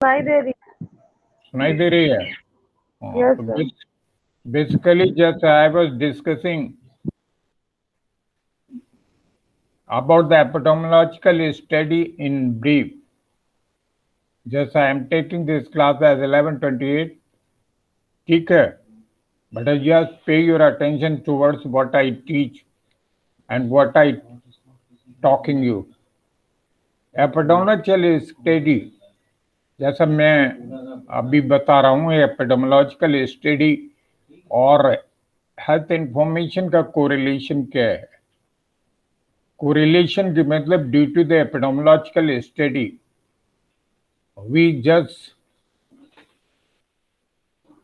सुनाई दे रही सुनाई दे रही है? यस तो sir. basically just I was discussing about the epidemiological study in brief. Just I am taking this class as 11:28. ठीक है, but I just pay your attention towards what I teach and what I talking you. Epidemiological study, जैसा मैं अभी बता रहा हूँ, epidemiological study और health information का कोरिलेशन क्या है? कोरिलेशन की मतलब due to the epidemiological study we just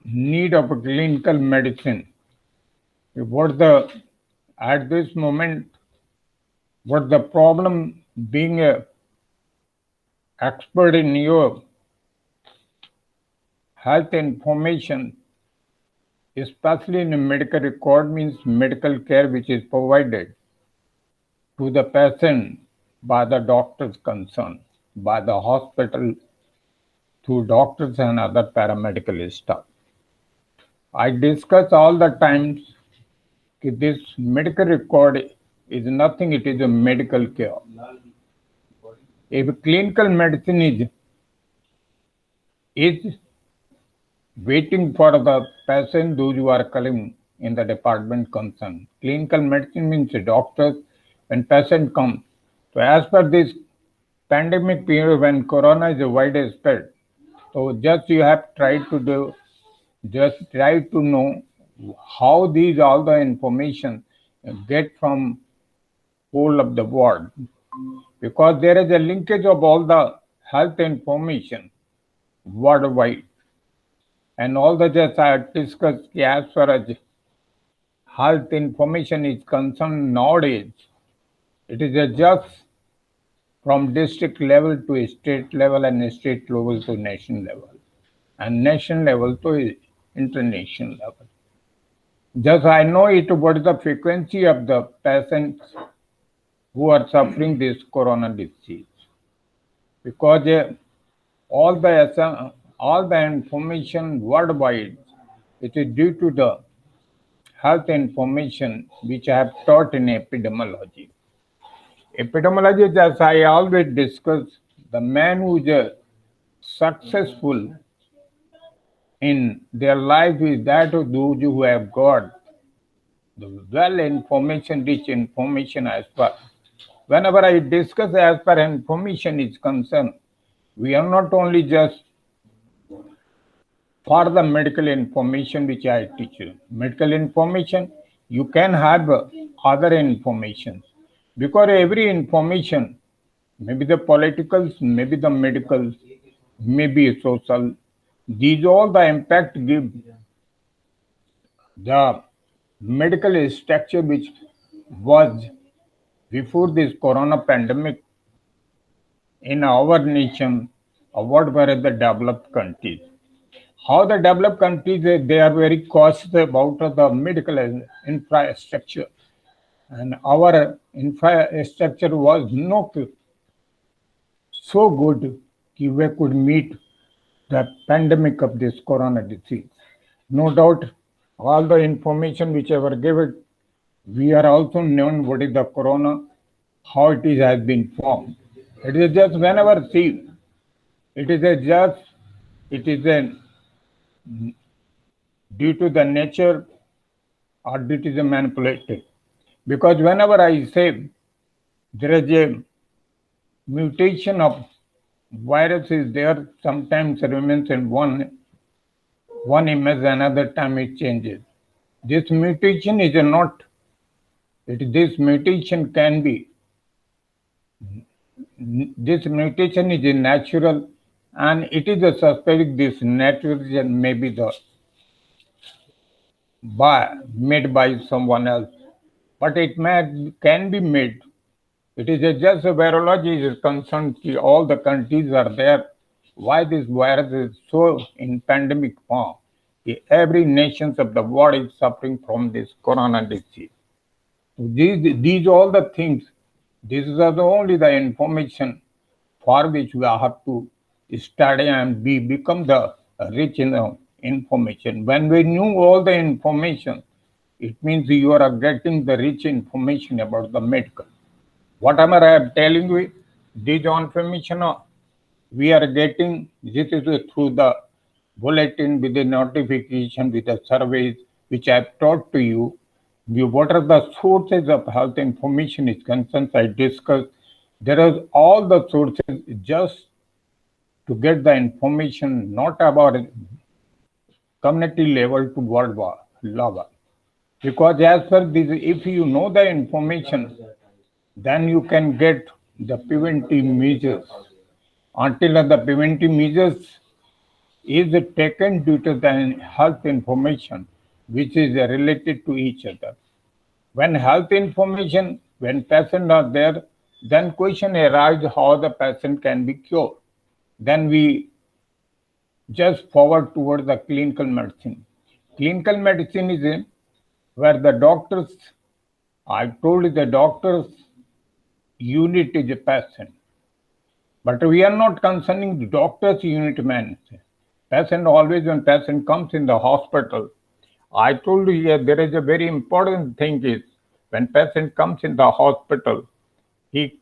need of a clinical medicine. What the at this moment, what the problem being a expert in your health information, especially in a medical record, means medical care which is provided to the patient by the doctors concerned, by the hospital, through doctors and other paramedical staff. I discuss all the times that this medical record is nothing, it is a medical care. If clinical medicine is waiting for the patient, those who are coming in the department concerned. Clinical medicine means doctors when patient comes. So as per this pandemic period when corona is widespread, so just you have tried to do, just try to know how these all the information get from whole of the world, because there is a linkage of all the health information worldwide. And all the just I discussed as far as health information is concerned nowadays, it is a just from district level to state level and state level to nation level and nation level to international level. Just I know it what is the frequency of the patients who are suffering this corona disease, because all the information worldwide, it is due to the health information which I have taught in epidemiology. Epidemiology, as I always discuss, the man who is successful in their life is that of those who have got the well information, rich information as well. Whenever I discuss as per information is concerned, we are not only just for the medical information which I teach you. Medical information, you can have other information, because every information, maybe the politicals, maybe the medicals, maybe social, these all the impact give the medical structure which was before this corona pandemic in our nation, what were the developed countries. How the developed countries, they are very cautious about the medical infrastructure, and our infrastructure was not so good that we could meet the pandemic of this corona disease. No doubt, all the information which I were given, we are also known what is the corona, how it is has been formed. It is just whenever see, it is a just, it is a due to the nature or due to the manipulated. Because whenever I say there is a mutation of virus is there, sometimes remains in one image, another time it changes. This mutation is not, this mutation can be, this mutation is natural, and it is a suspect this nitrogen may be the made by someone else, but it can be made. It is just a virology is concerned. All the countries are there. Why this virus is so in pandemic form? Every nations of the world is suffering from this corona disease. These all the things. These are the only the information for which we have to study and we become the rich in the information. When we knew all the information, it means you are getting the rich information about the medical. Whatever I am telling you, this information we are getting, this is through the bulletin with the notification with the surveys which I have taught to you. What are the sources of health information is concerned, I discussed. There are all the sources just to get the information, not about community level to world level. Because as per this, if you know the information, then you can get the preventive measures. Until the preventive measures is taken due to the health information which is related to each other. When health information, when patients are there, then question arises how the patient can be cured. Then we just forward towards the clinical medicine. Clinical medicine is where the doctors, I told you the doctors unit is a patient. But we are not concerning the doctor's unit man. Patient always when patient comes in the hospital, I told you here there is a very important thing is when patient comes in the hospital, he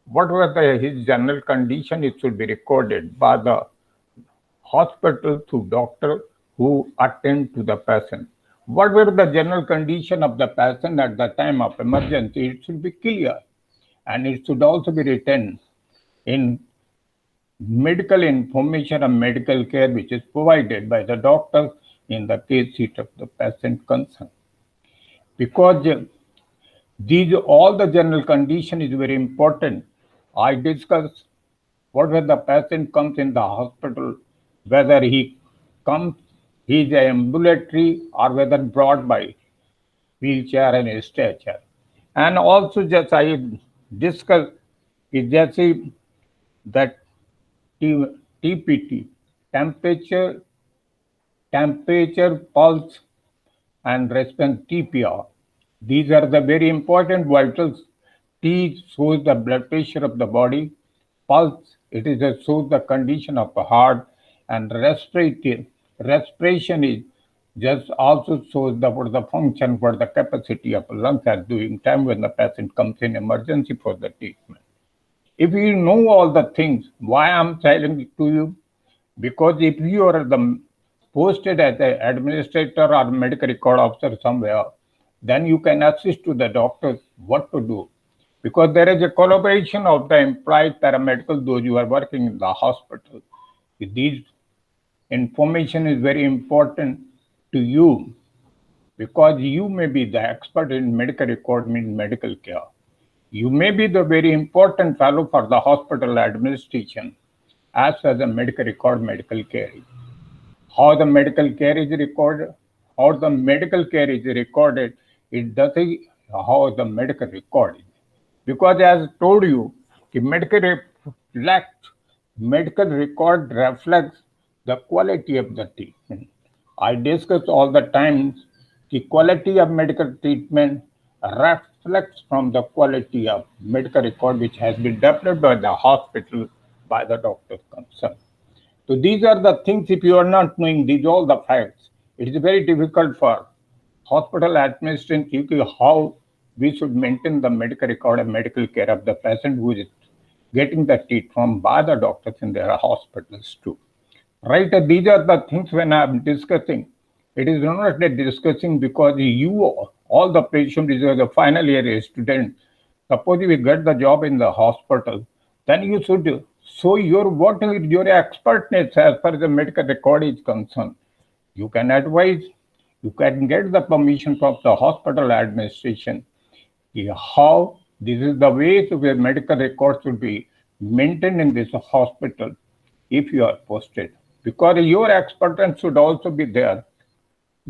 whatever his general condition it should be recorded by the hospital to doctor who attend to the patient. What were the general condition of the patient at the time of emergency? It should be clear and it should also be written in medical information and medical care which is provided by the doctor in the case sheet of the patient concerned. Because these all the general condition is very important. I discuss what when the patient comes in the hospital, whether he comes, he is ambulatory or whether brought by wheelchair and a stretcher. And also just I discuss is just that TPT, temperature, pulse, and response TPR. These are the very important vitals. T shows the blood pressure of the body. Pulse, it is a shows the condition of the heart, and respiration is just also shows the what the function, what the capacity of lungs are doing time when the patient comes in emergency for the treatment. If you know all the things, why I'm telling it to you? Because if you are the posted as an administrator or medical record officer somewhere, then you can assist to the doctors what to do. Because there is a collaboration of the employed paramedical, those who are working in the hospital. These information is very important to you because you may be the expert in medical record, means medical care. You may be the very important fellow for the hospital administration as well as the medical record, medical care. How the medical care is recorded, how the medical care is recorded, it doesn't how the medical record is. Because as I told you, the medical record reflects the quality of the treatment. I discuss all the times the quality of medical treatment reflects from the quality of medical record which has been developed by the hospital by the doctors concerned. So these are the things if you are not knowing these all the facts, it is very difficult for hospital administration how we should maintain the medical record and medical care of the patient who is getting the treatment by the doctors in their hospitals too. Right? These are the things when I'm discussing. It is not discussing because you, all the patients, is the final year student. Suppose you get the job in the hospital, then you should show your what is your expertness as far as the medical record is concerned. You can advise, you can get the permission from the hospital administration how this is the way where medical records should be maintained in this hospital if you are posted. Because your expertise should also be there.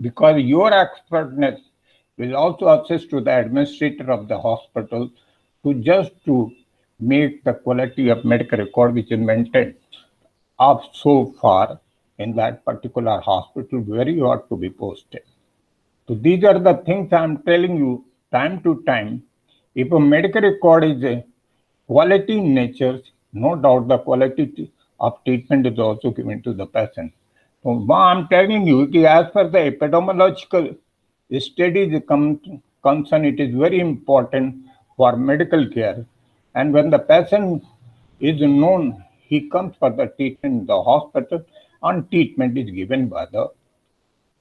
Because your expertness will also assist to the administrator of the hospital to just to make the quality of medical record which is maintained up so far in that particular hospital where you are to be posted. So these are the things I'm telling you time to time. If a medical record is a quality in nature, no doubt the quality of treatment is also given to the patient. So I'm telling you, as per the epidemiological studies concern, it is very important for medical care. And when the patient is known, he comes for the treatment in the hospital, and treatment is given by the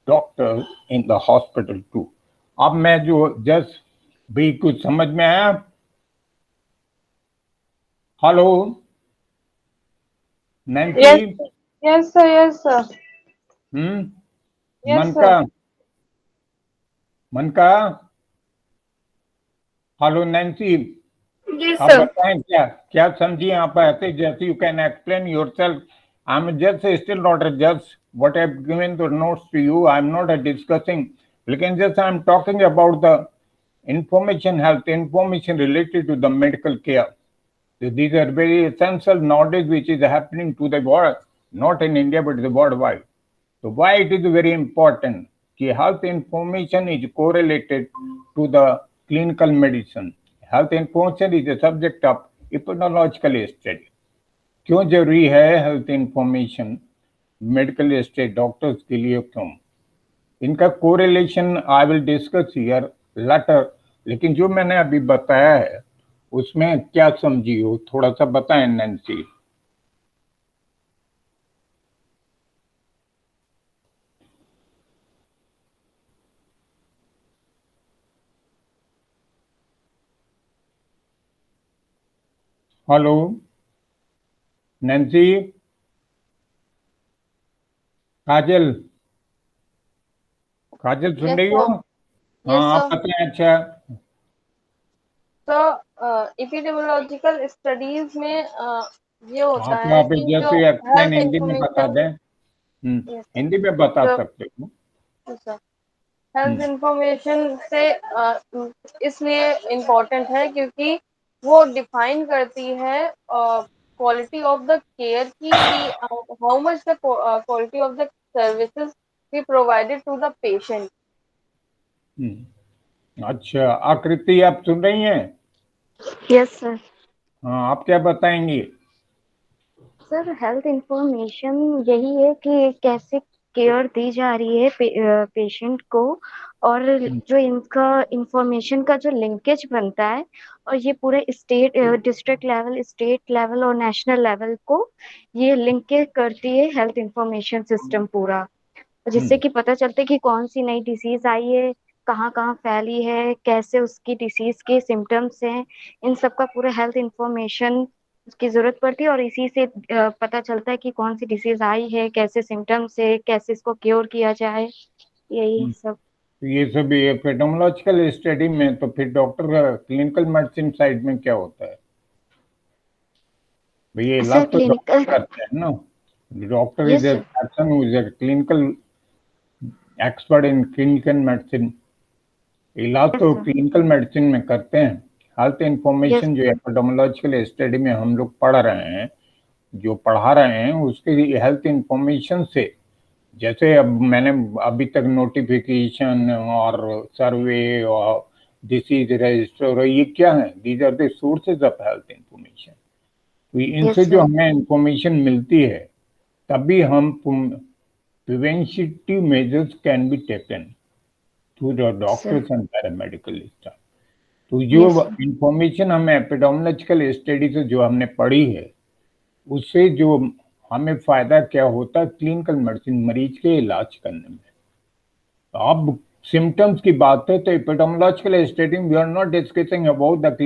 doctor in the hospital too. अब मैं जो just भी कुछ समझ में आया? Hello Nancy? Yes, yes, sir. Yes, sir. Yes, मनका? sir. मनका? Hello Nancy? Yes, आप sir. बताएं क्या क्या समझिए आप ऐसे जैसे you can explain yourself. I am just still not just what I have given the notes to you. I am not discussing, लेकिन just I am talking about the information, health information related to the medical care. These are very essential knowledge which is happening to the world, not in India but the worldwide. So why it is very important? कि health information is correlated to the clinical medicine. Health information is a subject of epidemiological study. क्यों जरूरी है health information medical state doctors के लिए? क्यों इनका correlation I will discuss here later, लेकिन जो मैंने अभी बताया है उसमें क्या समझी हो थोड़ा सा बताएं Nancy. Hello Nancy? Kajal? Kajal सुन Yes, रही हो? sir. हाँ Yes, आप sir. बताएं. अच्छा तो एपिडेमियोलॉजिकल स्टडीज में ये होता आप है आप कि जो जैसे एक्सप्लेन हेल्थ हिंदी में बता इंफॉर्मेशन, दें. यस सर, हिंदी में बता जो सकते हो. सर हेल्थ इंफॉर्मेशन से इसलिए इम्पोर्टेंट है क्योंकि वो डिफाइन करती है क्वालिटी ऑफ द केयर की, कि how much the quality of the services be provided to the patient. अच्छा आकृति आप सुन रही हैं? Yes sir. हाँ आप क्या बताएंगी? सर हेल्थ इंफॉर्मेशन यही है कि कैसे केयर दी जा रही है पेशेंट को, और जो इनका इंफॉर्मेशन का जो लिंकेज बनता है, और ये पूरे state district level, state level और नेशनल लेवल को ये लिंक करती है हेल्थ इंफॉर्मेशन सिस्टम पूरा, जिससे कि पता चलता है कि कौन सी नई डिसीज आई है, कहाँ कहाँ फैली है, कैसे उसकी डिसीज के सिम्टम्स हैं, इन सब का पूरा हेल्थ इंफॉर्मेशन की जरूरत पड़ती है, और इसी से पता चलता है कि कौन सी डिसीज आई है, कैसे सिम्टम्स है, कैसे इसको क्योर किया जाए, यही सब. तो ये सब एपिडेमियोलॉजिकल स्टडी में, तो फिर डॉक्टर क्लिनिकल मेडिसिन साइड में क्या होता है? भैया इलाज सर तो डॉक्टर क्लिनिकल, करते हैं ना. Doctor is yes A sir. Person who is a clinical expert in clinical medicine. इलाज यस तो सर. क्लिनिकल मेडिसिन में करते हैं. Health yes. इंफॉर्मेशन जो एपिडेमियोलॉजिकल स्टडी में हम लोग पढ़ रहे हैं, जो पढ़ा रहे हैं, उसके हेल्थ इंफॉर्मेशन से, जैसे अब मैंने अभी तक नोटिफिकेशन और सर्वे और डिसीज रजिस्टर, ये क्या है? These are the sources of health information. तो इनसे यस जो सर. हमें इंफॉर्मेशन मिलती है, तभी हम preventive measures can be taken through the sir. Doctors and paramedical staff. तो यस जो सर. इंफॉर्मेशन हमें एपिडेमियोलॉजिकल स्टडी से जो हमने पढ़ी है, उससे जो हमें फायदा क्या होता है क्लिनिकल मेडिसिन मरीज के इलाज करने में. अब सिम्टम्स की बात है तो epidemiological study we are not discussing about the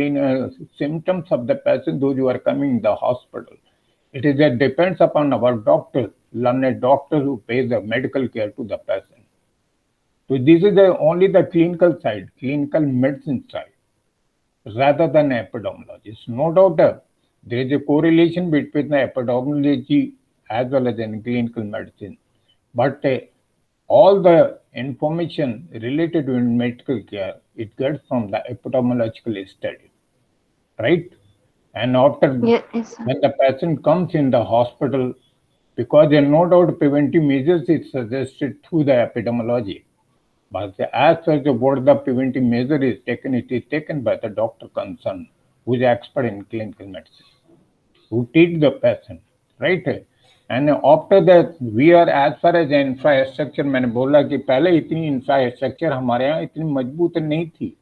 symptoms of the patient those who are coming in the hospital. It is that depends upon our doctor, learned doctor who pays the medical care to the patient. So this is only the clinical side, clinical medicine side, rather than epidemiology. No doubt there is a correlation between the epidemiology as well as in clinical medicine. But all the information related to medical care, it gets from the epidemiological study, right? And after yes sir. when the patient comes in the hospital, because there are no doubt preventive measures is suggested through the epidemiology. But as such, what the preventive measure is taken, it is taken by the doctor concerned, who is expert in clinical medicine, who treat the patient. Right है। And after that we are as far as infrastructure, मैंने बोला कि पहले इतनी infrastructure हमारे यहाँ इतनी मजबूत नहीं थी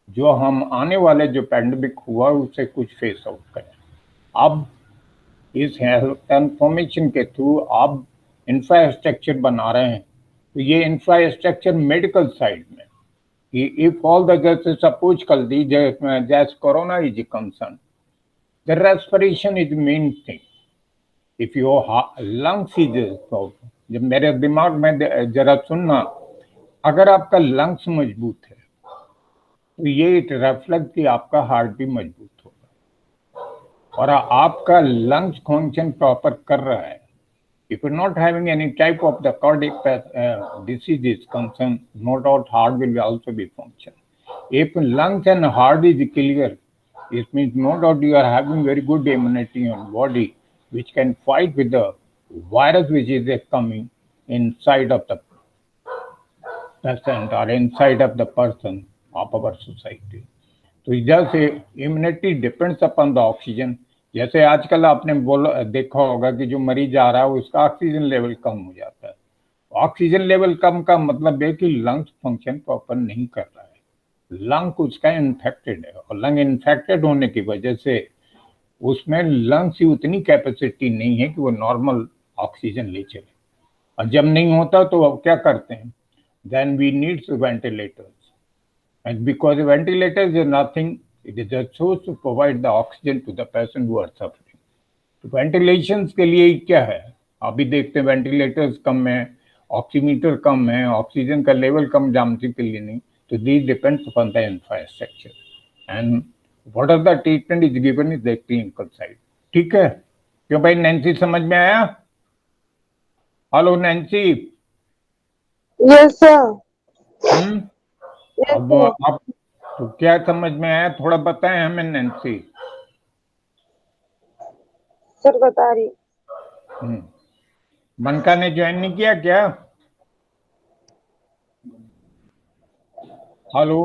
जो हम आने वाले जो पैंडेमिक हुआ उससे कुछ फेस आउट करें। अब इस हेल्थ ट्रांसफॉर्मेशन के थ्रू आप इंफ्रास्ट्रक्चर बना रहे हैं, तो ये इंफ्रास्ट्रक्चर मेडिकल साइड में, if all the जैसे सपोज कर दीजिए जैसे corona is concern, the respiration is main thing. If your lungs is, जब मेरे दिमाग में जरा सुनना, अगर आपका लंग्स मजबूत है तो ये इट रिफ्लेक्ट कि आपका हार्ट भी मजबूत होगा और आपका लंग्स फंक्शन प्रॉपर कर रहा है। If you're not having any type of the cardiac disease is concerned, no doubt heart will also be function. If lungs and heart is clear, it means no doubt you are having very good immunity on body, which can fight with the virus which is coming inside of the patient or inside of the person of our society. तो इधर से immunity depends upon the oxygen. जैसे आजकल आपने बोला देखा होगा कि जो मरीज आ रहा है उसका ऑक्सीजन लेवल कम हो जाता है। ऑक्सीजन लेवल कम का मतलब है कि लंग्स फंक्शन प्रॉपर नहीं कर रहा है, लंग उसका इन्फेक्टेड है और लंग इन्फेक्टेड होने की वजह से उसमें लंग्स की उतनी कैपेसिटी नहीं है कि वो नॉर्मल ऑक्सीजन ले चले। और जब नहीं होता तो अब क्या करते हैं, then we needs ventilators, and because the ventilators is nothing, it is just supposed to provide the oxygen to the patient who are suffering. तो वेंटिलेशंस के लिए क्या है, अभी देखते हैं वेंटिलेटर्स कम है, ऑक्सीमीटर कम है, ऑक्सीजन का लेवल कम जामती के लिए नहीं, तो this depends upon the infrastructure and what are the treatment is given is the clinical side. ठीक है, क्यों भाई नैन्सी समझ में आया? Hello Nancy. Yes sir. अब आप तो क्या समझ में आया, थोड़ा बताएं हमें नैन्सी। सर बता रही। मनका ने ज्वाइन नहीं किया क्या? हेलो।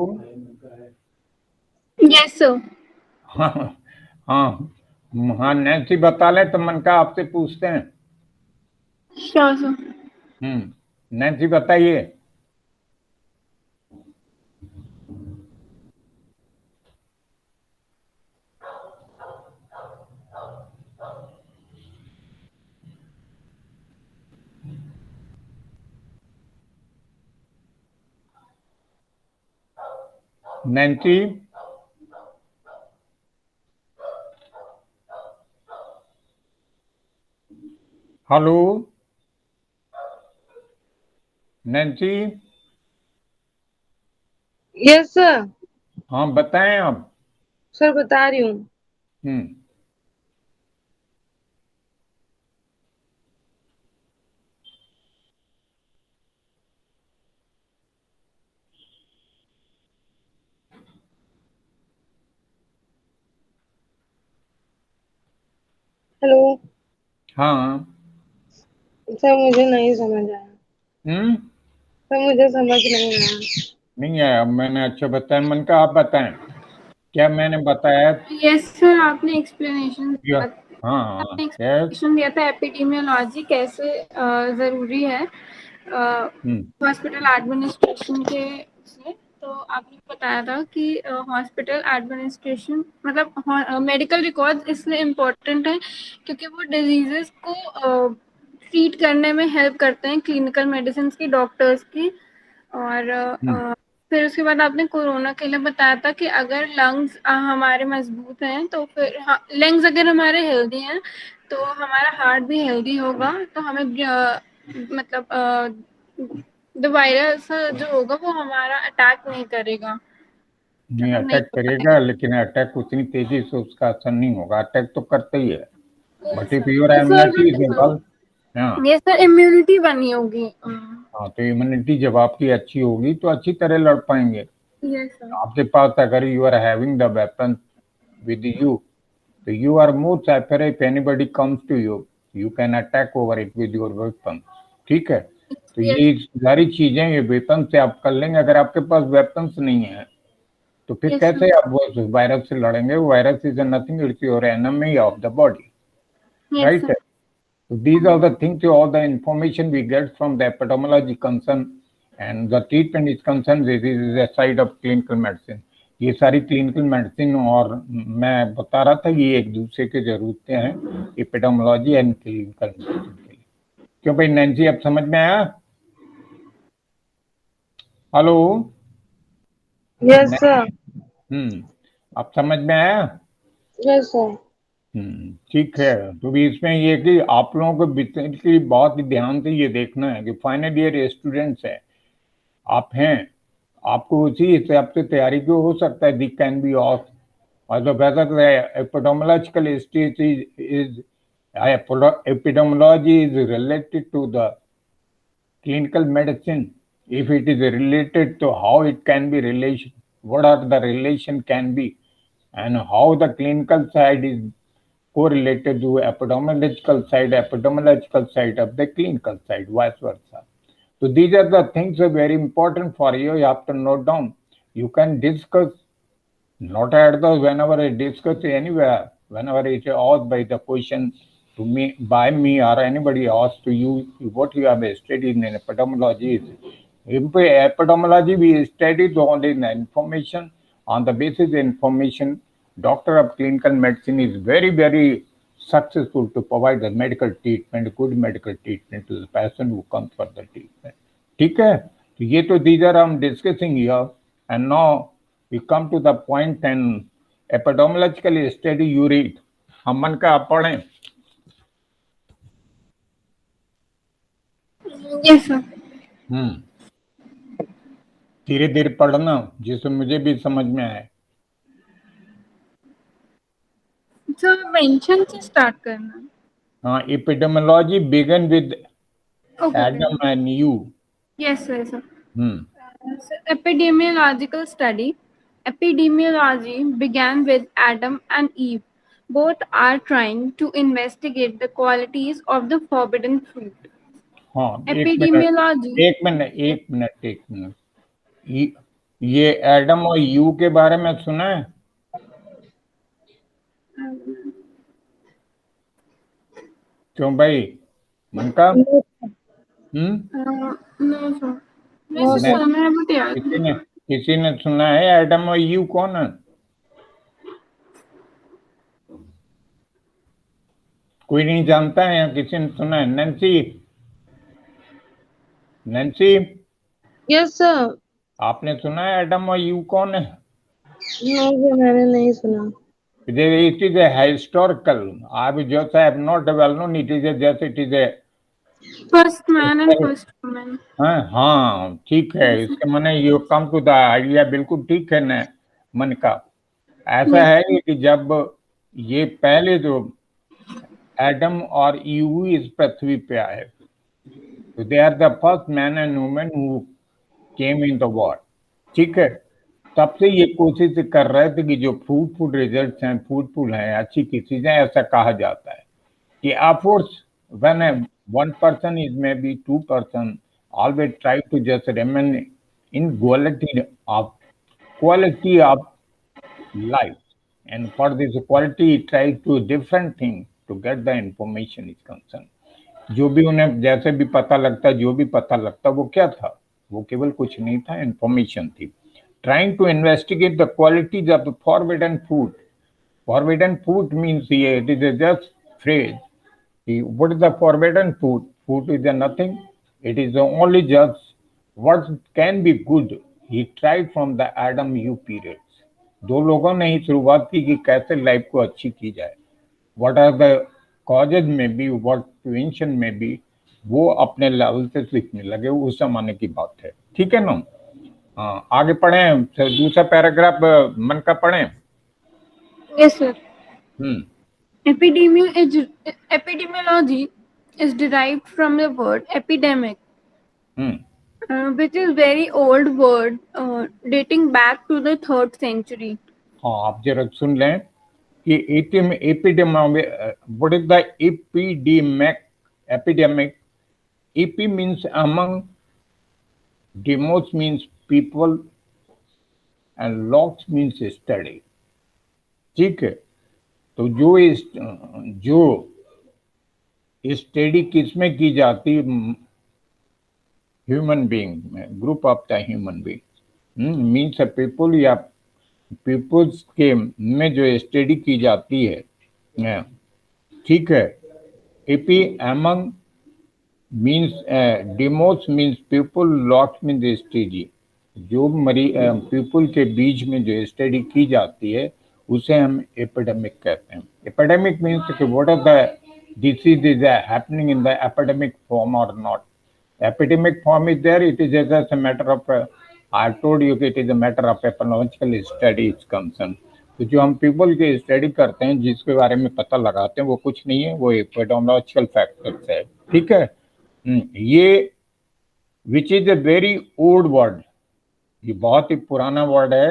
Yes sir. हाँ हाँ हाँ नैन्सी बता ले तो मनका आपसे पूछते हैं। Sure sir. नैन्सी बताइए। Nancy hello Nancy. Yes sir. हाँ बताएं आप। सर बता रही हूँ। हेलो। हाँ सर मुझे नहीं समझ आया। सर मुझे समझ नहीं आया। नहीं आया, मैंने अच्छा बताया। मन का आप बताएं, क्या मैंने बताया? यस सर, आपने एक्सप्लेनेशन हाँ दिया था एपिडेमियोलॉजी कैसे जरूरी है हॉस्पिटल एडमिनिस्ट्रेशन के से। तो आपने बताया था कि हॉस्पिटल एडमिनिस्ट्रेशन मतलब मेडिकल रिकॉर्ड इसलिए इम्पोर्टेंट है क्योंकि वो डिजीजेस को ट्रीट करने में हेल्प करते हैं, क्लिनिकल मेडिसिन की, डॉक्टर्स की। और फिर उसके बाद आपने कोरोना के लिए बताया था कि अगर लंग्स हमारे मजबूत हैं तो फिर लंग्स अगर हमारे हेल्दी हैं तो हमारा हार्ट भी हेल्दी होगा, तो हमें मतलब द वायरस जो होगा वो हमारा अटैक नहीं करेगा। नहीं अटैक करेगा, लेकिन अटैक उतनी तेजी से उसका असर नहीं होगा। अटैक तो करते ही है, but if your immunity is evolve, ये सर इम्यूनिटी बनी होगी। हाँ तो इम्यूनिटी जब आपकी अच्छी होगी तो अच्छी तरह लड़ पाएंगे। आपके पास अगर you are having the weapon with you, तो you are more safer. If anybody comes to you, you can attack over it with your weapon. ठीक है, तो ये सारी चीजें ये वेपन से आप कर लेंगे। अगर आपके पास वेपन्स नहीं है तो फिर कैसे आप वो वायरस से लड़ेंगे? Virus is nothing, it's your enemy of the body. Yes, right? sir. So these are the things, all the information we get from the epidemiology concern, and the treatment is concerned. This is a side of clinical medicine. ये सारी clinical medicine, और मैं बता रहा था ये एक दूसरे के जरूरतें हैं एपिडेमियोलॉजी एंड क्लिनिकल मेडिसिन के लिए। क्यों भाई नैन्सी, अब समझ में आया? हेलो। Yes sir. अब समझ में आया? Yes sir. ठीक है। तो भी इसमें ये कि आप लोगों को बेसिकली बहुत ही ध्यान से ये देखना है कि फाइनल ईयर स्टूडेंट्स है, आप हैं, आपको उसी हिसाब से तैयारी क्यों हो सकता है दी कैन बी ऑफ, मतलब whether epidemiological stage is epidemiology is related to the clinical medicine, if it is related to how it can be relation, what are the relation can be, and how the clinical side is correlated to epidemiological side of the clinical side, vice versa. So these are the things are very important for you. You have to note down. You can discuss, not at the whenever I discuss anywhere, whenever it's asked by the question to me, by me or anybody asked to you what you have studied in epidemiology. In epidemiology, we study only the information. On the basis of information, doctor of clinical medicine is very, very successful to provide the medical treatment, good medical treatment to the patient who comes for the treatment. ठीक है, तो ये तो these are I'm discussing here, and now we come to the point and epidemiological study you read. हम मन का आप पढ़ें? Yes, sir. धीरे धीरे पढ़ना जिससे मुझे भी समझ में आए। So mention से start करना। हाँ, epidemiology begin with Okay, Adam okay. and you. Yes, sir. So epidemiological study. Epidemiology began with Adam and Eve. Both are trying to investigate the qualities of the forbidden fruit. हाँ, Epidemiology. एक minute. ये Adam और you के बारे में सुना है? क्यों भाई मन का? No, sir. वैसे सुना है बट याद नहीं। किसी ने सुना है एडम और यू कौन है? कोई नहीं जानता है या किसी ने सुना है? Nancy yes sir. आपने सुना है एडम और यू कौन है? नो सर, मैंने नहीं सुना। It is a historical. I just have not well known. It is just it is a First man and first woman. हाँ ठीक है, इसके माने you come to the idea, बिल्कुल ठीक है न मन का। ऐसा है कि जब ये पहले जो एडम और ईव इस पृथ्वी पे आए, तो they are the first man and women who came in the world. ठीक है, तब से ये कोशिश कर रहे थे कि जो फ्रूटफुल रिजल्ट्स हैं, फ्रूटफुल हैं, अच्छी की चीजें, ऐसा कहा जाता है कि of course when one person is maybe two person always try to just remain in quality of life, and for this quality try to different thing to get the information is concerned. जो भी उन्हें जैसे भी पता लगता, जो भी पता लगता, वो क्या था? वो केवल कुछ नहीं था, इंफॉर्मेशन थी। Trying to investigate the qualities of the forbidden food. Forbidden food means it is a just phrase. What is the forbidden food? Food is nothing. It is only just what can be good. He tried from the Adam Eve periods. दो लोगों ने ही शुरुआत की कि कैसे life को अच्छी की जाए। What are the causes में भी, what prevention में भी, वो अपने लेवल से सीखने लगे। उस जमाने की बात है, ठीक है ना? हाँ, आगे पढ़ें, दूसरा पैराग्राफ मन का पढ़ें। Yes, sir. Epidemiology is derived from the word epidemic, which is very old word dating back to the 3rd century. हाँ, आप जरा सुन लें कि what is the epidemic? Epi means among, demos means people, and logs means study. ठीक है, तो जो study किसमें की जाती? ह्यूमन बीइंग में, group of the human being means people या पीपल्स के में जो स्टडी की जाती है, ठीक है। AP among means Deimos means people, lot means study. जो पीपल के बीच में जो स्टडी की जाती है उसे हम एपिडेमिक कहते हैं। एपिडेमिक मीन्स कि what are the diseases are happening in the epidemic form or not. Epidemic form is there, it is just a matter of I told you it is a matter of epidemiological study is concerned. तो जो हम people के study करते हैं, जिसके बारे में पता लगाते हैं, वो कुछ नहीं है, वो एपिडेमियोलॉजिकल फैक्टर्स है, ठीक है। ये which is a very old word, ये बहुत ही पुराना वर्ड है,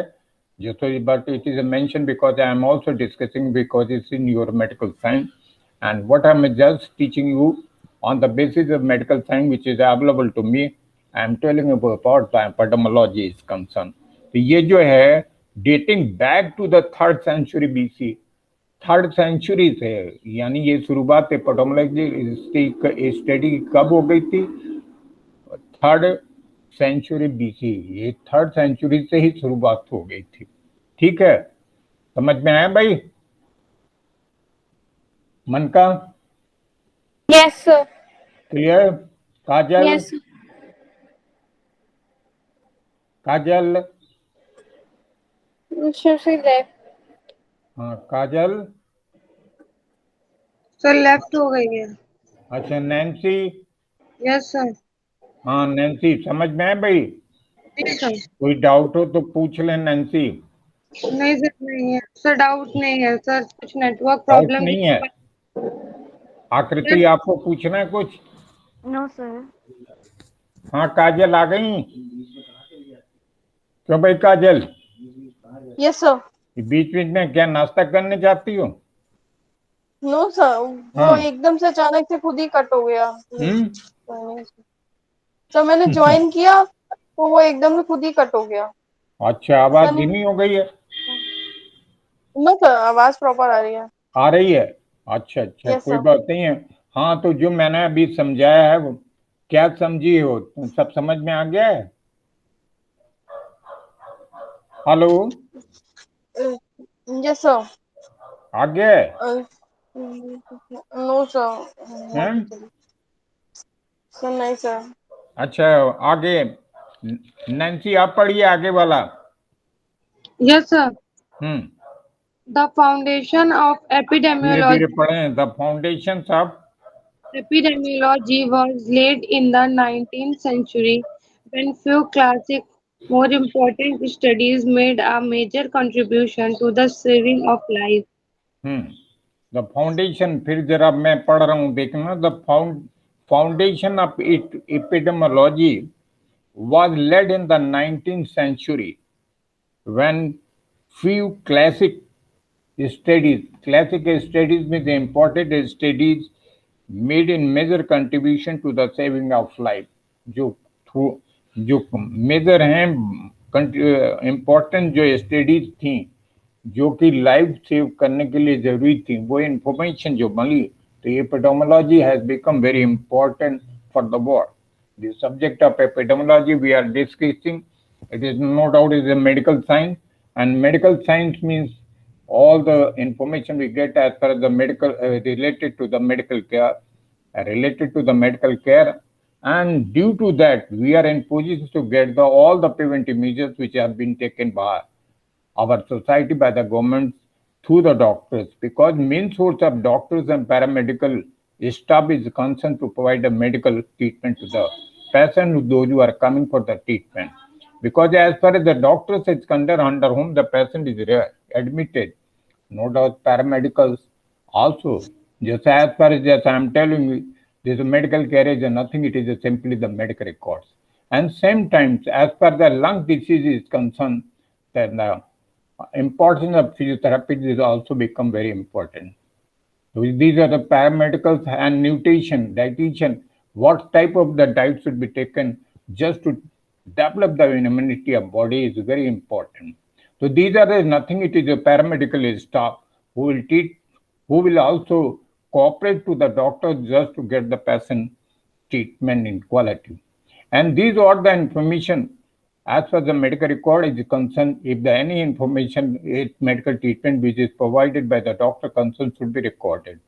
जो तो but it is mention because I am also discussing because it's in your medical science, and what I'm just teaching you on the basis of medical science which is available to me, I am telling you about the epidemiology is concerned. तो ये जो है dating back to the 3rd century BC, 3rd century से, यानी ये शुरुआत epidemiology study कब हो गई थी? 3rd century BC, ये 3rd century से ही शुरुआत हो गई थी, ठीक है। समझ में आया भाई? मन का? Yes sir. क्लियर? काजल? यस काजल? सर। लेफ्ट। हाँ काजल? सर लेफ्ट हो गई है। अच्छा नैन्सी? Yes sir. हाँ नैन्सी, समझ में आया भाई? ठीक सर। कोई डाउट हो तो पूछ ले नैन्सी। नहीं सर, नहीं है सर, डाउट नहीं है सर, कुछ नेटवर्क डाउट प्रॉब्लम नहीं है? आकृति आपको पूछना है कुछ? No sir. हाँ काजल आ गई? क्यों भाई काजल? Yes sir. बीच बीच में क्या नाश्ता करने जाती हो? नो सर, वो एकदम से अचानक से खुद ही कट हो गया। सर मैंने ज्वाइन किया तो वो एकदम से खुद ही कट हो गया। अच्छा, आवाज धीमी हो गई है? नो सर, आवाज प्रॉपर आ रही है। आ रही है? अच्छा अच्छा, Yes, कोई sir. बात नहीं है। हाँ तो जो मैंने अभी समझाया है वो क्या समझी हो? तुम सब समझ में आ गया है? हेलो? Yes sir. आ गया है? No sir. सर नहीं सर। अच्छा आगे नैन्सी आप पढ़िए आगे वाला। Yes sir. The foundation of धीरे पढ़ें। The foundations of epidemiology was laid in the 19th century when few classic, more important studies made a major contribution to the saving of life. The foundation, फिर जरा मैं पढ़ रहा हूँ देखना। The foundation of epidemiology was laid in the 19th century when few classic studies means important studies made in major contribution to the saving of life. जो major हैं important जो स्टडीज थी जो कि लाइफ सेव करने के लिए जरूरी थी, वो इंफॉर्मेशन जो मिली, तो epidemiology has become very important for the world. The subject of epidemiology we are discussing, it is no doubt is a medical science, and medical science means all the information we get as per the medical related to the medical care, and due to that we are in position to get all the preventive measures which have been taken by our society, by the government, through the doctors, because main source of doctors and paramedical staff is concerned to provide a medical treatment to the patient, those who are coming for the treatment. Because as far as the doctors is concerned, under whom the patient is admitted, no doubt paramedicals also. Just as far as I am telling you, this medical care is nothing, it is simply the medical records. And same times, as far as the lung disease is concerned, then the importance of physiotherapy is also become very important. So these are the paramedicals and nutrition, dietitian, what type of the diet should be taken just to develop the immunity of body is very important. So these are nothing, it is a paramedical staff who will treat, who will also cooperate to the doctor just to get the patient treatment in quality. And these are the information as far as the medical record is concerned. If the any information, medical treatment which is provided by the doctor concerned should be recorded.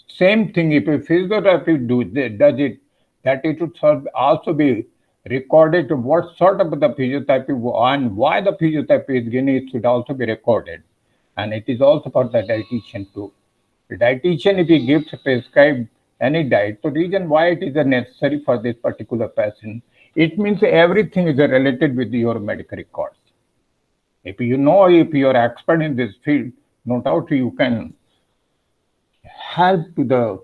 Same thing if a physiotherapy does it, that it should also be recorded what sort of the physiotherapy and why the physiotherapy is given, it should also be recorded. And it is also for the dietitian too. The dietitian, if he gives prescribed any diet, so reason why it is necessary for this particular patient, it means everything is related with your medical records. If you know, if you are expert in this field, no doubt you can help to the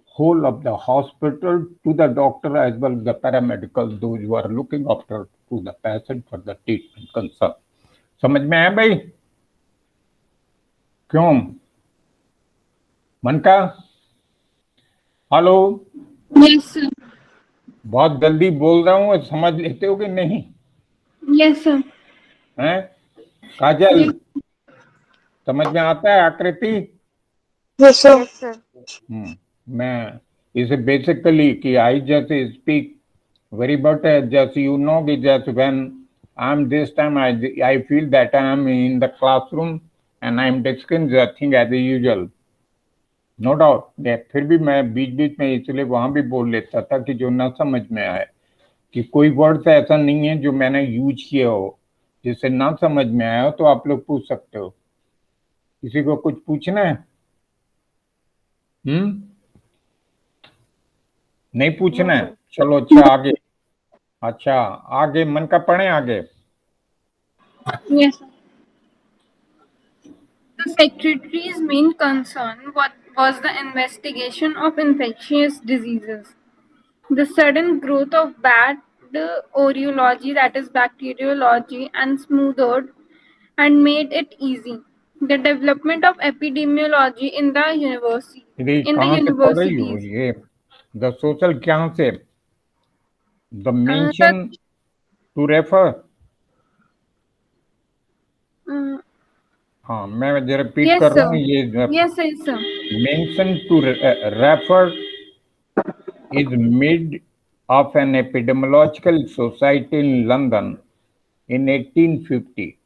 whole of the hospital, to the doctor as well as the paramedical, those who are looking after to the patient for the treatment concern. समझ में आया भाई? क्यों? मन का? Hello? Yes sir. बहुत जल्दी बोल रहा हूँ, समझ लेते हो कि नहीं? Yes sir. हैं? काजल, समझ में आता है आकृति? Yes, sir. मैं इसे बेसिकली कि I just speak very but just you know just when I'm this time I feel that I'm in the classroom and I'm discussing the thing as usual. No doubt. फिर भी मैं बीच बीच में इसलिए वहां भी बोल लेता था कि जो ना समझ में आए, कि कोई वर्ड ऐसा नहीं है जो मैंने यूज किया हो जिससे ना समझ में आया हो, तो आप लोग पूछ सकते हो। किसी को कुछ पूछना है? नहीं पूछना है? चलो अच्छा आगे। अच्छा आगे मन का पढ़े आगे। Yes, sir. The secretary's main concern was the investigation of infectious diseases. The sudden growth of bad oreology, that is bacteriology, and smoothed and made it easy. The development of epidemiology in the university. कहाँ से पढ़ रही हो ये? The social कहाँ से? The mention to refer. हाँ मैं जरा रिपीट कर रहा हूँ ये। Yes, sir. Mention to refer is made of an epidemiological society in London in 1850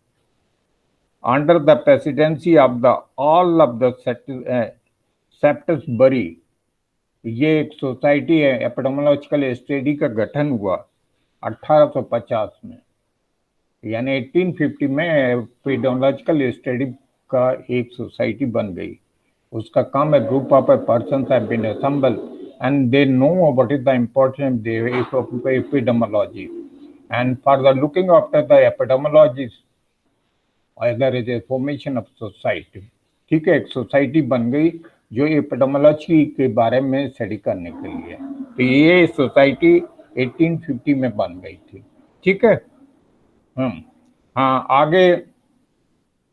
under the presidency of the all of the Shaftesbury. ये एक सोसाइटी है, एपिडेमियोलॉजिकल स्टडी का गठन हुआ 1850 में, यानी 1850 में एपिडेमियोलॉजिकल स्टडी का एक सोसाइटी बन गई। उसका काम है group of persons have been assembled and they know what is the importance of epidemiology and for the looking after the epidemiologist there is a formation of society. ठीक है, एक सोसाइटी बन गई जो एपिडेमियोलॉजी के बारे में स्टडी करने के लिए। तो ये सोसाइटी 1850 में बन गई थी। ठीक है। हाँ आगे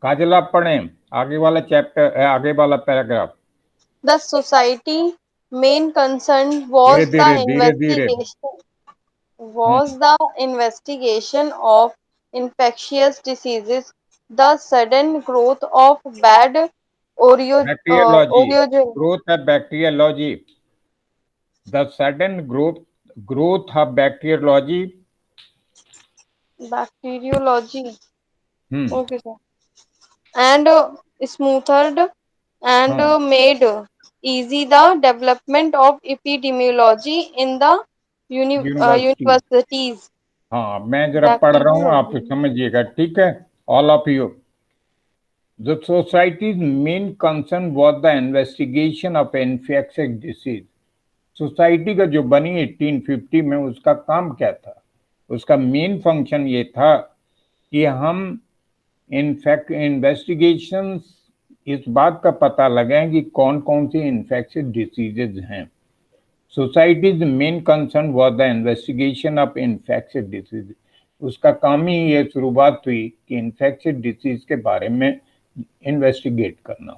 काजल आप पढ़ें, आगे वाला चैप्टर, आगे वाला paragraph. The society main concern was the investigation of infectious diseases, the sudden growth of bad bacteriology, growth of bacteriology, the sudden growth of bacteriology. Okay, sir. And smoothed and made easy the development of epidemiology in the universities. हाँ मैं जरा पढ़ रहा हूँ, आप समझिएगा। ठीक है, all of you. The society's main concern was the investigation of infectious disease. Society का जो बनी 1850 में, उसका काम क्या था? उसका मेन फंक्शन ये था कि हम इन्वेस्टिगेशंस इस बात का पता लगाएं कि कौन कौन सी इन्फेक्शियस डिसीजेज हैं। Societies main concern was the investigation of infectious disease. उसका काम ही ये शुरुआत हुई कि इन्फेक्शियस डिसीज के बारे में इन्वेस्टिगेट करना।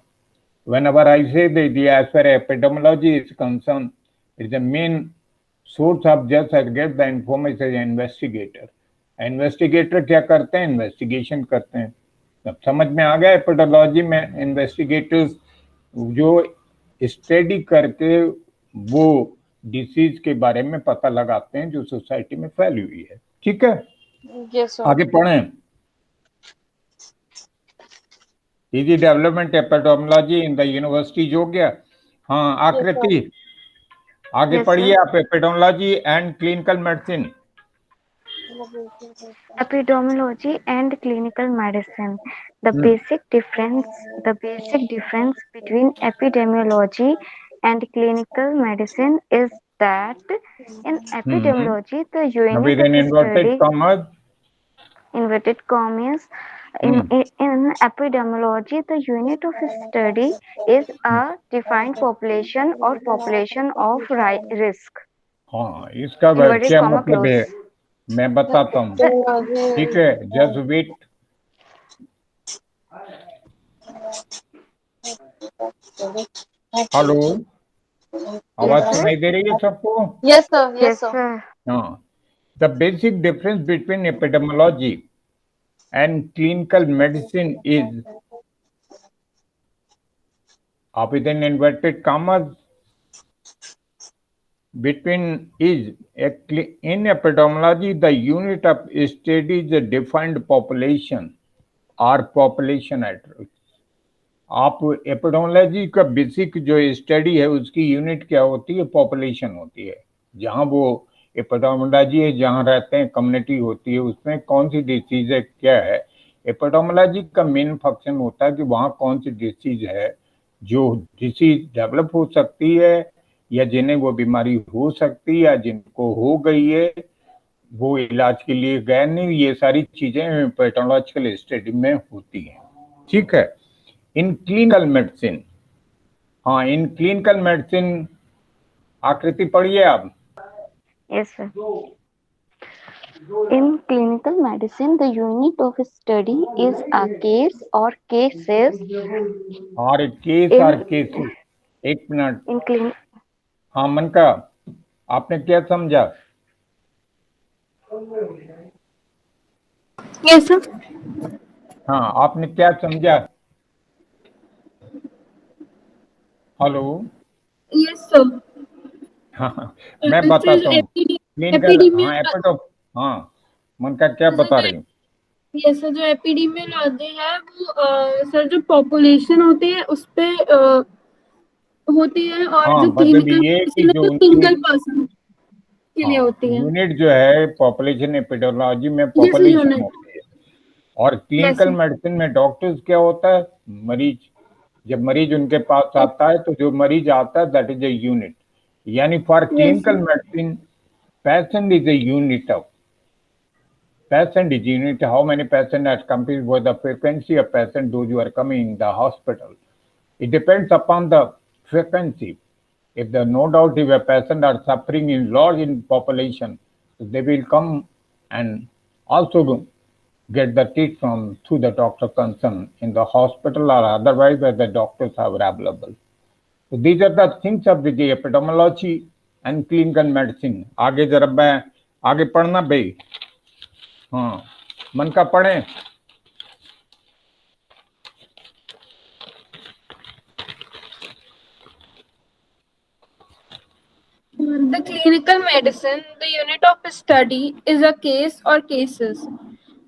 Whenever I say that as far as epidemiology is concerned, it is the main source of just get the information investigator. Investigator क्या करते हैं? इन्वेस्टिगेशन करते हैं। अब समझ में आ गया एपिडेमियोलॉजी में इन्वेस्टिगेटर्स जो स्टडी करके वो डिसीज के बारे में पता लगाते हैं जो सोसाइटी में फैली हुई है। ठीक है, यस सर। आगे पढ़ें। Easy development epidemiology in the universities हो गया। हाँ आकृति, आगे Yes, पढ़िए sir. आप, epidemiology and clinical medicine. Epidemiology and clinical medicine. The basic difference between epidemiology and clinical medicine is that in epidemiology, the unit With an of inverted study, commas. inverted commas, in epidemiology, the unit of study is a defined population or population of risk. हाँ, इसका Inverted क्या comma मतलब है close. मैं बताता हूँ। ठीक है, जस्ट वेट। हेलो, आवाज सुनाई दे रही है सबको? Yes sir, Yes, yes sir. sir. हाँ, the basic difference between epidemiology and clinical medicine is, within inverted commas, between is in epidemiology the unit of study is a defined population or population at risk। आप epidemiology का basic जो study है उसकी unit क्या होती है? Population होती है। जहां वो एपिडेमियोलॉजी है, जहां रहते हैं, कम्युनिटी होती है, उसमें कौन सी डिसीज है, क्या है। एपिडेमियोलॉजी का मेन फंक्शन होता है कि वहां कौन सी डिसीज है, जो डिसीज डेवलप हो सकती है या जिन्हें वो बीमारी हो सकती है या जिनको हो गई है, वो इलाज के लिए गए नहीं, ये सारी चीजें एपिडेमियोलॉजिकल स्टडी में होती हैं। ठीक है, इन क्लिनिकल मेडिसिन, हाँ इन क्लिनिकल मेडिसिन आकृति पढ़िए आप। Yes, sir. In clinical medicine, the unit of study is a case or cases. और केस और केसेस, एक मिनट। In clinic. हाँ मनका, आपने क्या समझा? Yes, sir. हाँ, आपने क्या समझा? हेलो। Yes, sir. हाँ, मैं बताता हूँ। क्लिनिकल, हाँ एपिडो, हाँ मनका क्या बता रही हूँ? ये सर जो एपिडेमियोलॉजी है वो सर जो पॉपुलेशन होती है उस पे होती है, और हाँ, जो मतलब क्लिनिकल ये कि मेडिसिन है जो वो उनकी, सिंगल पर्सन के लिए हाँ होती है। यूनिट जो है पॉपुलेशन, एपिडेमियोलॉजी में यस पॉपुलेशन यूनिट। होती है, और यस क्लिनिकल मेडिसिन में डॉक्टर्स क्या होता है? मरीज, जब मरीज उनके पास आता है तो जो मरीज आता है दैट इज ए यूनिट। यानी for clinical medicine patient is a unit of, patient is unit, how many patients are coming with the frequency of patient those who are coming in the hospital. It depends upon the frequency. If there no doubt if a patient are suffering in large in population, they will come and also get the treatment through the doctor concerned in the hospital or otherwise where the doctors are available. So these are the things of the epidemiology and clinical medicine। आगे जरा मैं आगे पढ़ना भाई। हाँ, मन का पढ़ें। The clinical medicine, the unit of study is a case or cases.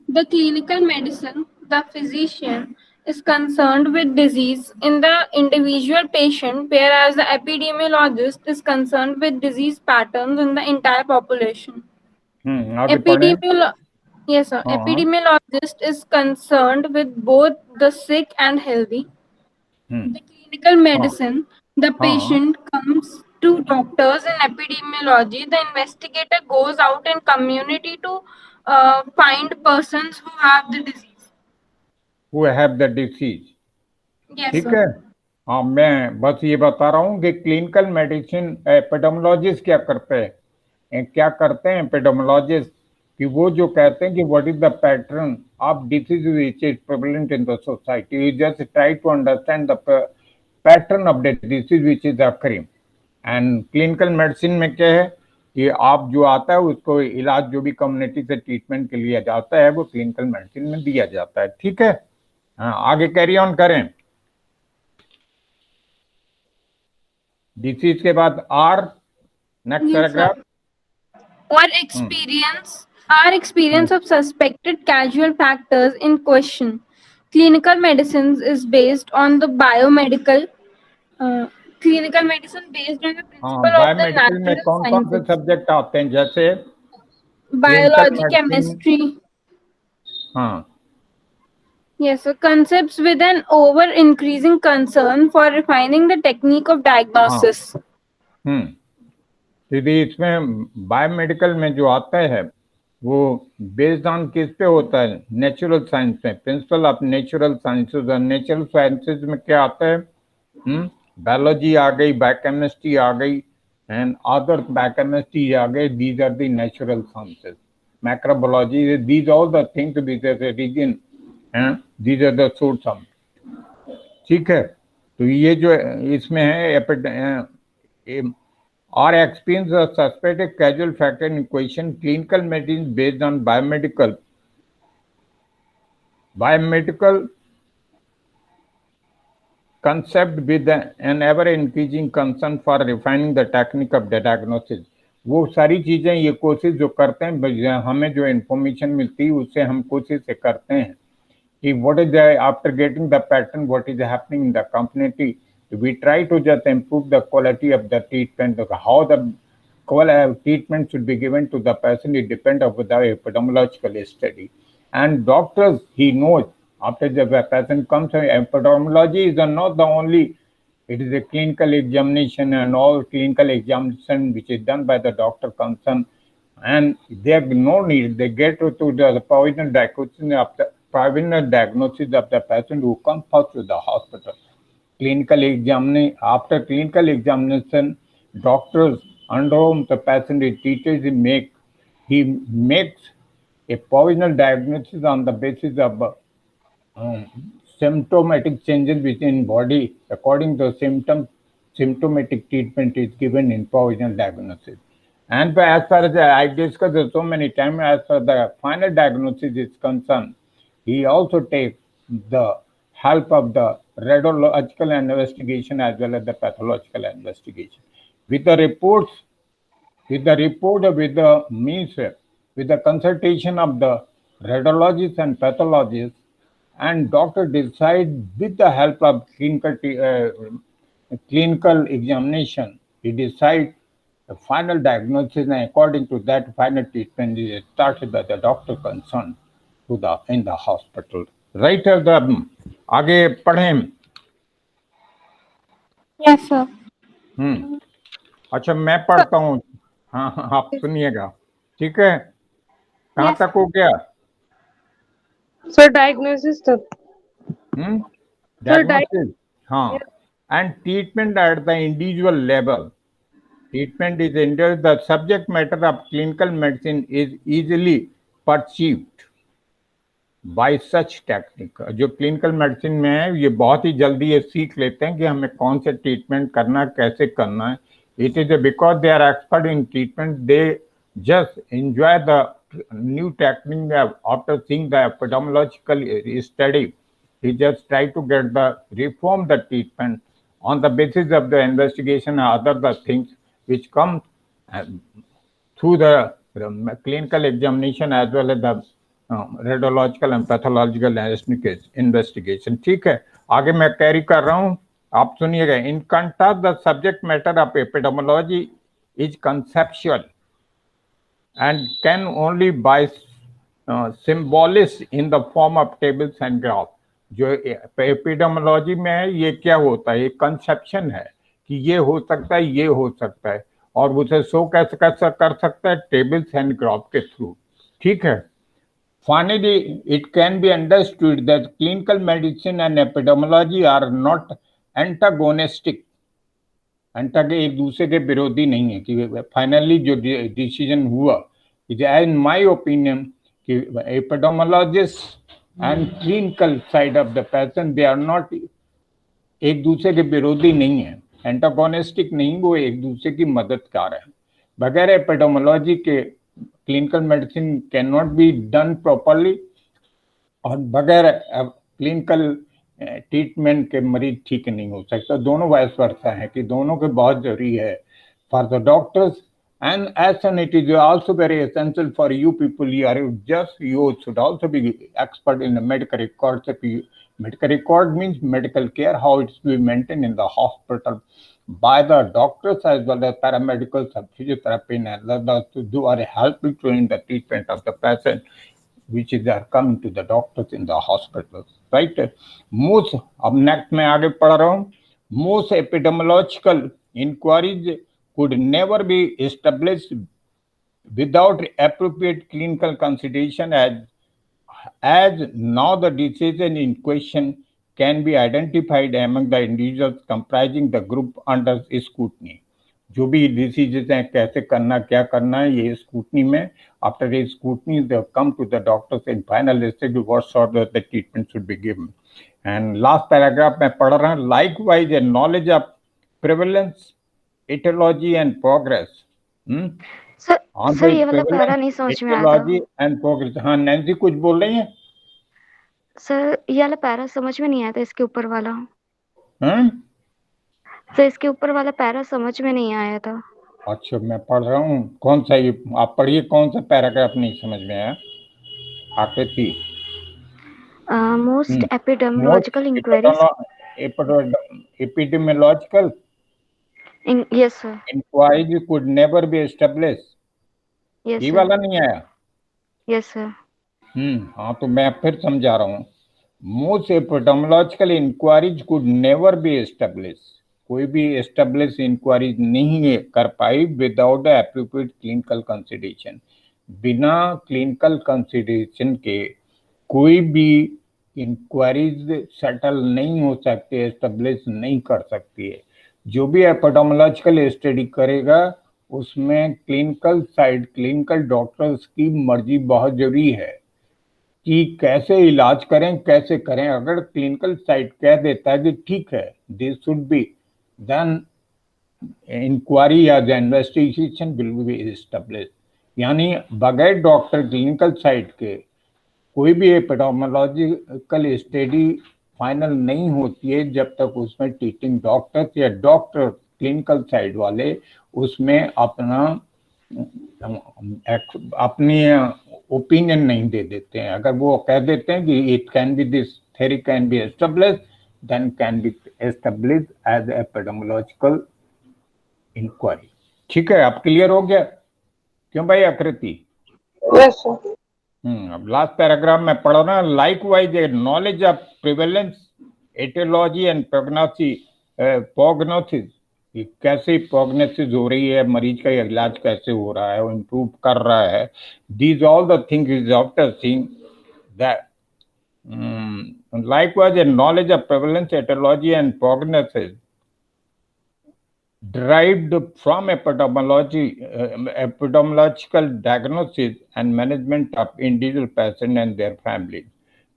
The clinical medicine, the physician, is concerned with disease in the individual patient, whereas the epidemiologist is concerned with disease patterns in the entire population. आगे पढ़ें। Yes, sir. हाँ Epidemiologist is concerned with both the sick and healthy. The clinical medicine, the हाँ, patient comes to doctors. In epidemiology, the investigator goes out in community to find persons who have the disease. who have the disease। Yes, ठीक sir. है, हाँ मैं बस ये बता रहा हूँ कि क्लिनिकल मेडिसिन एपिडेमियोलॉजिस्ट क्या करते हैं, क्या करते हैं एपिडेमियोलॉजिस्ट, कि वो जो कहते हैं कि what is the pattern of disease which is prevalent in the society, just try to understand the pattern of the disease which is occurring. And clinical medicine में क्या है कि आप जो आता है उसको इलाज जो भी कम्युनिटी से ट्रीटमेंट के लिए जाता है वो क्लिनिकल मेडिसिन में दिया जाता है। ठीक है, हाँ आगे कैरी ऑन करें। डिसीज के बाद are, next Yes, sir. Paragraph. Our experience of suspected causal factors in question. Clinical medicines is based on the biomedical clinical medicine based on the हाँ, principle of the बायोमेडिकल में natural कौन कौन से sciences, subject आते हैं, जैसे clinical biology, medicine. chemistry. हाँ, Yes, so concepts with an over increasing concern for refining the technique of हाँ, diagnosis. यदि इसमें बायोमेडिकल में जो आता है वो बेस्ड ऑन किस पे होता है, नेचुरल साइंस में, प्रिंसिपल ऑफ नेचुरल साइंसेज। और नेचुरल साइंसेज में क्या आता है, बायोलॉजी आ गई, बायोकेमिस्ट्री आ गई, एंड अदर बायोकेमिस्ट्री आ गई, these are the natural sciences. Microbiology, these all the things with reason, these are the source of. ठीक है, तो ये जो इसमें है or experience of suspected causal factor in question, clinical medicine based on biomedical concept with an ever increasing concern for refining the technique of the diagnosis। वो सारी चीजें, ये कोशिश जो करते हैं, हमें जो इन्फॉर्मेशन मिलती है उससे हम कोशिश से करते हैं कि what is the, after getting the pattern, what is happening in the community, we try to just improve the quality of the treatment. How the treatment should be given to the patient, it depends on the epidemiological study. And doctors, he knows after the patient comes, epidemiology is not the only, it is a clinical examination, and all clinical examination which is done by the doctor concerned, and they have no need, they get to the provisional diagnosis of the patient who comes first to the hospital. After clinical examination, doctors under whom the patient is treated, he makes a provisional diagnosis on the basis of symptomatic changes within body. According to symptoms, symptomatic treatment is given in provisional diagnosis. And as far as I discussed so many times, as far as the final diagnosis is concerned, he also takes the help of the radiological investigation as well as the pathological investigation. With the reports, with the means, with the consultation of the radiologists and pathologists, and doctor decide with the help of clinical examination, he decides the final diagnosis, and according to that, final treatment is started by the doctor concerned in the hospital. Right? आगे पढ़ें। Yes, sir. अच्छा, मैं पढ़ता हूँ। हाँ, आप सुनिएगा, ठीक है? कहाँ Yes. तक हो गया? सर डायग्नोसिस तक। Diagnosis, हाँ, and treatment at the individual level. Treatment is under the subject matter of clinical medicine is easily perceived by such technique। जो क्लिनिकल मेडिसिन में है, ये बहुत ही जल्दी ये सीख लेते हैं कि हमें कौन से ट्रीटमेंट करना है, कैसे करना है। It is because they are expert in treatment, they just enjoy the new technique after seeing the epidemiological study. He just try to get the reform the treatment on the basis of the investigation and other the things which come through the clinical examination as well as the radiological and pathological investigation। ठीक है, आगे मैं carry कर रहा हूँ, आप सुनिएगा। In contrast the subject matter of epidemiology is conceptual and can only by symbolic in the form of tables and graph। जो एपिडेमियोलॉजी में है, ये क्या होता है, एक कंसेप्शन है कि ये हो सकता है, ये हो सकता है, और उसे शो कैसे कर सकता है, टेबल्स एंड ग्राफ के थ्रू। ठीक है, finally it can be understood that clinical medicine and epidemiology are not antagonistic। एक दूसरे के विरोधी नहीं है कि फाइनली जो डिसीजन हुआ, इन माय ओपिनियन, कि epidemiologist and clinical side of the patient, they are not, एक दूसरे के विरोधी नहीं है, एंटागोनिस्टिक नहीं, वो एक दूसरे की मदद कर रहे हैं। बगैर एपिडेमियोलॉजी के clinical medicine can not be done properly, और बगैर क्लिनिकल ट्रीटमेंट के मरीज ठीक नहीं हो सकता। दोनों वाइस वर्सा है कि दोनों के बहुत जरूरी है for the doctors and as an it is also very essential for you people. You should also be expert in the medical records. Medical record means medical care, how it's to be maintained in the hospital by the doctors as well as paramedics, physiotherapy and others who are helping to in the treatment of the patient which is are coming to the doctors in the hospitals, right? Most, अब next मैं आगे पढ़ रहा हूँ, most epidemiological inquiries could never be established without appropriate clinical consideration as now the decision in question can be identified among the individuals comprising the group under scrutiny. जो भी diseases हैं कैसे करना क्या करना है ये स्कूटनी में after a scrutiny they come to the doctors in final stage what sort of the treatment should be given and last paragraph में पढ़ रहा हूँ likewise a knowledge of prevalence aetiology and progress sir ये वाला para नहीं समझ में आया था एंड प्रोग्रेस। हाँ नैन्सी कुछ बोल रही है सर, ये वाला पैरा समझ में नहीं आया था इसके ऊपर वाला। सर इसके ऊपर वाला पैरा समझ में नहीं आया था। अच्छा मैं पढ़ रहा हूँ कौन सा ये आप पढ़िए कौन सा पैराग्राफ नहीं समझ में आया आकृति। Most epidemiological inquiries epidemiological yes sir inquiries could never be established yes ये सर वाला नहीं आया। यस सर हाँ तो मैं फिर समझा रहा हूँ most epidemiological inquiries could never be establish कोई भी एस्टेब्लिश इंक्वायरीज नहीं कर पाई विदाउट एप्रोप्रिएट क्लिनिकल कंसिडरेशन बिना क्लिनिकल कंसिडरेशन के कोई भी इंक्वायरीज सेटल नहीं हो सकती एस्टेब्लिश नहीं कर सकती है। जो भी एपिडेमियोलॉजिकल स्टडी करेगा उसमें क्लिनिकल साइड क्लिनिकल डॉक्टर्स की मर्जी बहुत जरूरी है कि कैसे इलाज करें कैसे करें। अगर क्लिनिकल साइड कह देता है कि ठीक है this should be then inquiry या इन्वेस्टिगेशन विल बी एस्टेब्लिश यानी बगैर डॉक्टर क्लिनिकल साइड के कोई भी एपिडेमियोलॉजिकल स्टडी फाइनल नहीं होती है जब तक उसमें ट्रीटिंग डॉक्टर्स या डॉक्टर क्लिनिकल साइड वाले उसमें अपनी ओपिनियन नहीं दे देते हैं। अगर वो कह देते हैं कि it can be this theory can be establish then can be establish as epidemiological inquiry. ठीक है अब क्लियर हो गया क्यों भाई आकृति? Yes sir. अब लास्ट पैराग्राफ में पढ़ रहा हूँ likewise a knowledge of prevalence aetiology and prognosis कैसे प्रोग्नोसिस हो रही है मरीज का इलाज कैसे हो रहा है वो इम्प्रूव कर रहा है these all the things is after seeing that likewise a knowledge of prevalence aetiology and prognosis derived from epidemiological diagnosis and management of individual patient and their families.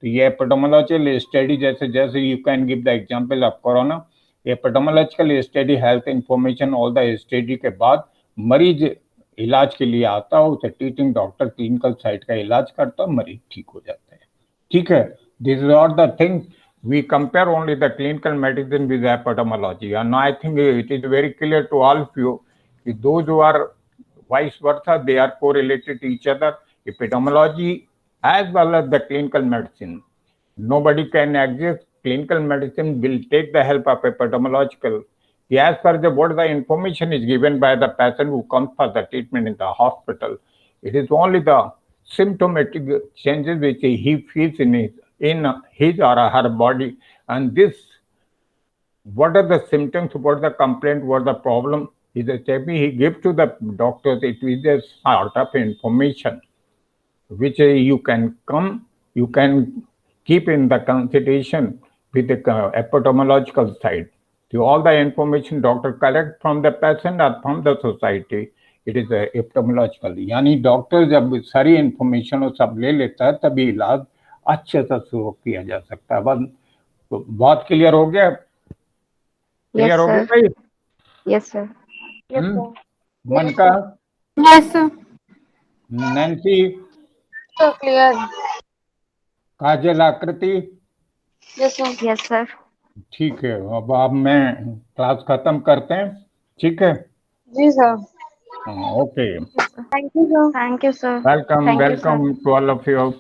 तो ये epidemiological study जैसे you can give the example of corona epidemiological study health information all the study के बाद मरीज इलाज के लिए आता हो उसे ट्रीटिंग डॉक्टर क्लिनिकल साइड का इलाज करता है मरीज ठीक हो जाता है। ठीक है this is all the things we compare only the clinical medicine with epidemiology and I think it is very clear to all of you that those who are vice versa they are correlated to each other epidemiology as well as the clinical medicine. Nobody can exist clinical medicine will take the help of epidemiological as per the what the information is given by the patient who comes for the treatment in the hospital. It is only the symptomatic changes which he feels in his or her body and this what are the symptoms what the complaint what the problem is a therapy he gives to the doctors. It is a sort of information which you can keep in the consideration with the epidemiological side. So all the information doctor collect from the patient or from the society it is epidemiological यानी doctor जब सारी information और सब ले लेता है तभी इलाज अच्छे से शुरू किया जा सकता है। बहुत क्लियर हो गया? क्लियर हो गया भाई? Yes sir. मन का? Yes sir. नैन्सी? क्लियर। काजल आकृति? Yes ma'am. Yes sir. ठीक है, अब आप मैं क्लास खत्म करते हैं, ठीक है? जी sir. Okay, thank you sir. Thank you sir. Welcome thank you sir. Welcome to all of you.